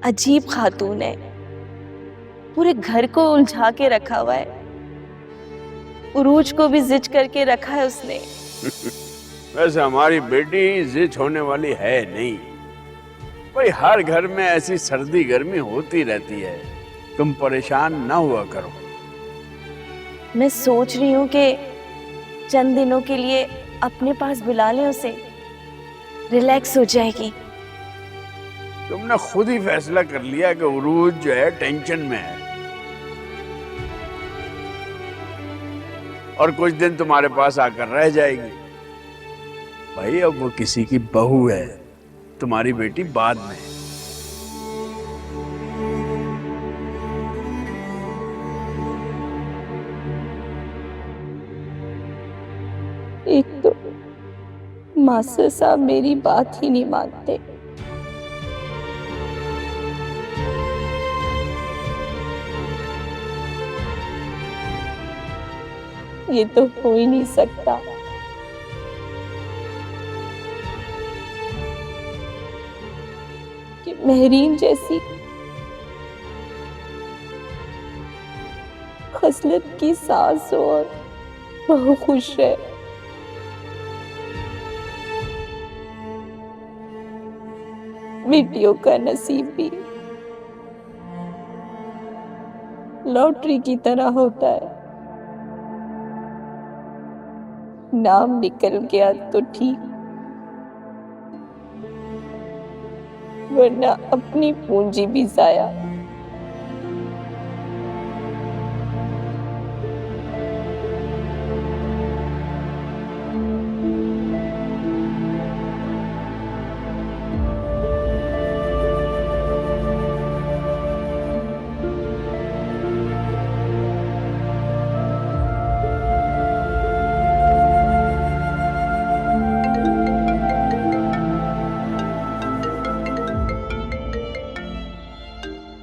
अजीब खातून है, पूरे घर को उलझा के रखा हुआ है। उरूज को भी जिद करके रखा है उसने। वैसे हमारी बेटी जिद होने वाली है नहीं। भाई हर घर में ऐसी सर्दी गर्मी होती रहती है, तुम परेशान ना हुआ करो। मैं सोच रही हूँ कि चंद दिनों के लिए अपने पास बुला लें उसे, रिलैक्स हो जाएगी। तुमने खुद ही फैसला कर लिया कि उरूज जो है टेंशन में है, और कुछ दिन तुम्हारे पास आकर रह जाएगी। भाई अब वो किसी की बहू है, तुम्हारी बेटी बाद में। एक तो मास्टर साहब मेरी बात ही नहीं मानते, ये तो हो ही नहीं सकता। कि महरीन जैसी खसलत की सास हो और बहू खुश है। बेटियों का नसीब भी लॉटरी की तरह होता है, नाम निकल गया तो ठीक, वरना अपनी पूंजी भी जाया।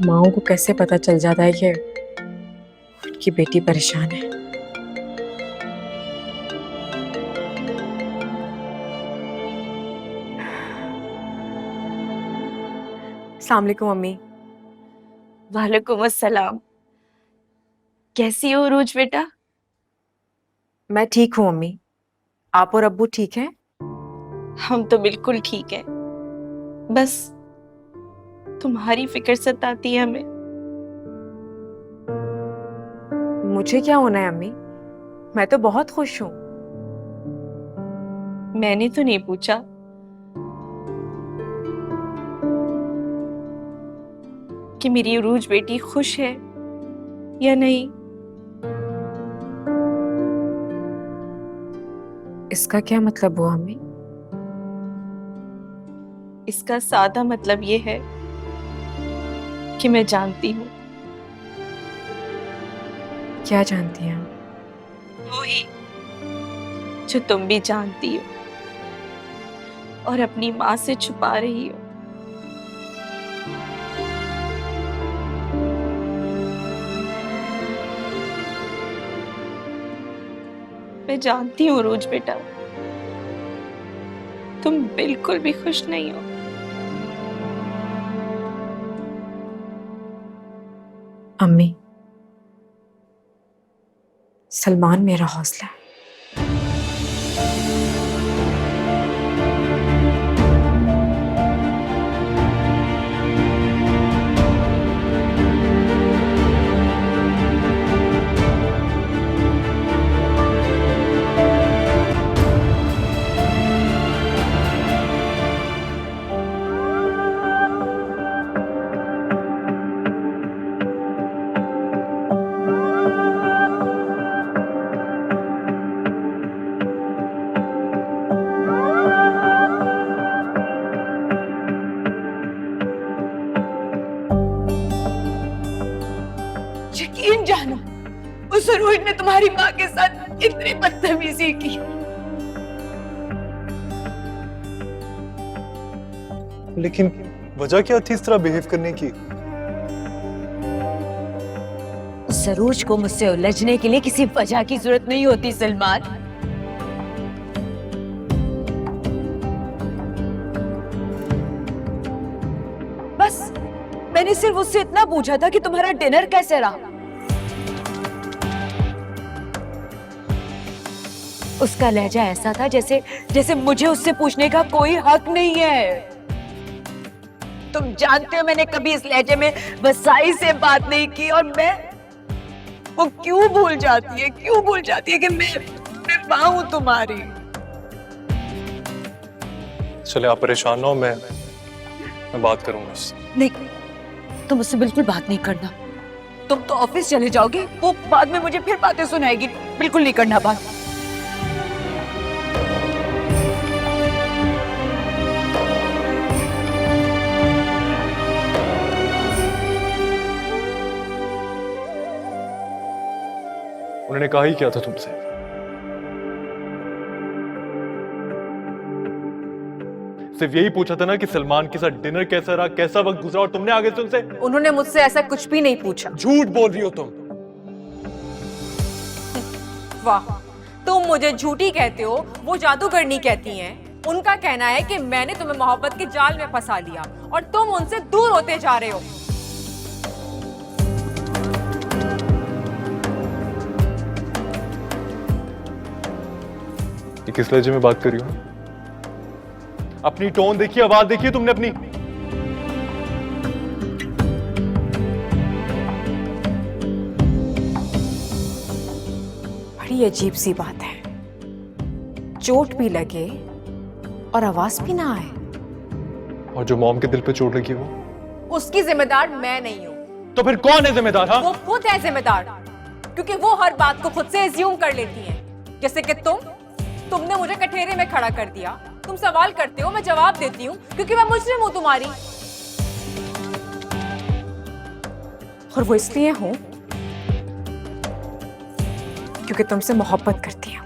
माओ को कैसे पता चल जाता है कि उनकी बेटी परेशान है। अस्सलाम वालेकुम मम्मी। वालेकुम अस्सलाम। कैसी हो उरूज बेटा? मैं ठीक हूँ मम्मी, आप और अब्बू ठीक हैं? हम तो बिल्कुल ठीक हैं, बस तुम्हारी फिक्र सताती है हमें। मुझे क्या होना है अम्मी, मैं तो बहुत खुश हूँ। मैंने तो नहीं पूछा, कि मेरी उरूज बेटी खुश है या नहीं। इसका क्या मतलब हुआ अम्मी? इसका सादा मतलब ये है कि मैं जानती हूँ। क्या जानती हैं आप? वो ही जो तुम भी जानती हो और अपनी माँ से छुपा रही हो। मैं जानती हूँ रोज बेटा, तुम बिल्कुल भी खुश नहीं हो। अम्मी, सलमान मेरा हौसला है। यकीन जानो, उस रोहित ने तुम्हारी माँ के साथ इतनी बदतमीजी की। लेकिन वजह क्या थी इस तरह बिहेव करने की? सरोज को मुझसे उलझने के लिए किसी वजह की जरूरत नहीं होती सलमान। बस मैं मैंने सिर्फ उससे इतना पूछा था कि तुम्हारा डिनर कैसे रहा। उसका लहजा ऐसा था जैसे जैसे मुझे उससे पूछने का कोई हक नहीं है। तुम जानते हो मैंने कभी इस लहजे में वसाई से बात नहीं की, और वो क्यों भूल जाती है कि मैं मां हूं तुम्हारी। चले आप परेशान ना हो, मैं बात करूंगा उससे। नहीं, तुम उससे बिल्कुल बात नहीं करना। तुम तो ऑफिस चले जाओगे, वो बाद में मुझे फिर बातें सुनाएगी। बिल्कुल नहीं करना बात। उन्होंने कहा ही क्या था तुमसे? सिर्फ यही पूछा था ना कि सलमान के साथ डिनर कैसा रहा, कैसा वक्त गुजरा, और तुमने आगे से उनसे। उन्होंने मुझसे ऐसा कुछ भी नहीं पूछा। झूठ बोल रही हो तुम। वाह, तुम मुझे झूठी कहते हो, वो जादूगरनी कहती हैं। उनका कहना है कि मैंने तुम्हें मोहब्बत के जाल में फंसा लिया और तुम उनसे दूर होते जा रहे हो। ये किस लहजे में बात कर रही हो? अपनी टोन देखिए, आवाज देखिए तुमने अपनी। बड़ी अजीब सी बात है, चोट भी लगे और आवाज भी ना आए। और जो मॉम के दिल पे चोट लगी वो? उसकी जिम्मेदार मैं नहीं हूं। तो फिर कौन है जिम्मेदार? हाँ, वो खुद है जिम्मेदार, क्योंकि वो हर बात को खुद से एज्यूम कर लेती हैं। जैसे कि तुमने मुझे कठेरे में खड़ा कर दिया। तुम सवाल करते हो, मैं जवाब देती हूँ, क्योंकि मैं मुजरिम हूं तुम्हारी। और वो इसलिए हूं क्योंकि तुमसे मोहब्बत करती हूं।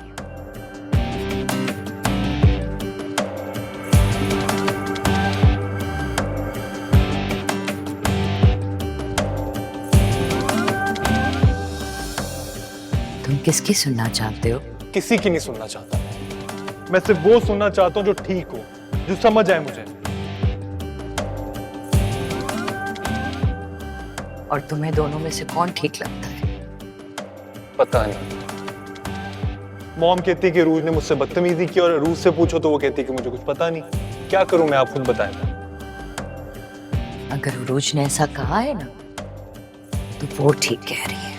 तुम किसकी सुनना चाहते हो? किसी की नहीं सुनना चाहता। मैं सिर्फ वो सुनना चाहता हूँ जो ठीक हो, जो समझ आए मुझे। और तुम्हें दोनों में से कौन ठीक लगता है? पता नहीं। मॉम कहती है कि रूज ने मुझसे बदतमीजी की, और रूज से पूछो तो वो कहती है कि मुझे कुछ पता नहीं। क्या करूं मैं, आप खुद बताएं। अगर रूज ने ऐसा कहा है ना, तो वो ठीक कह रही है।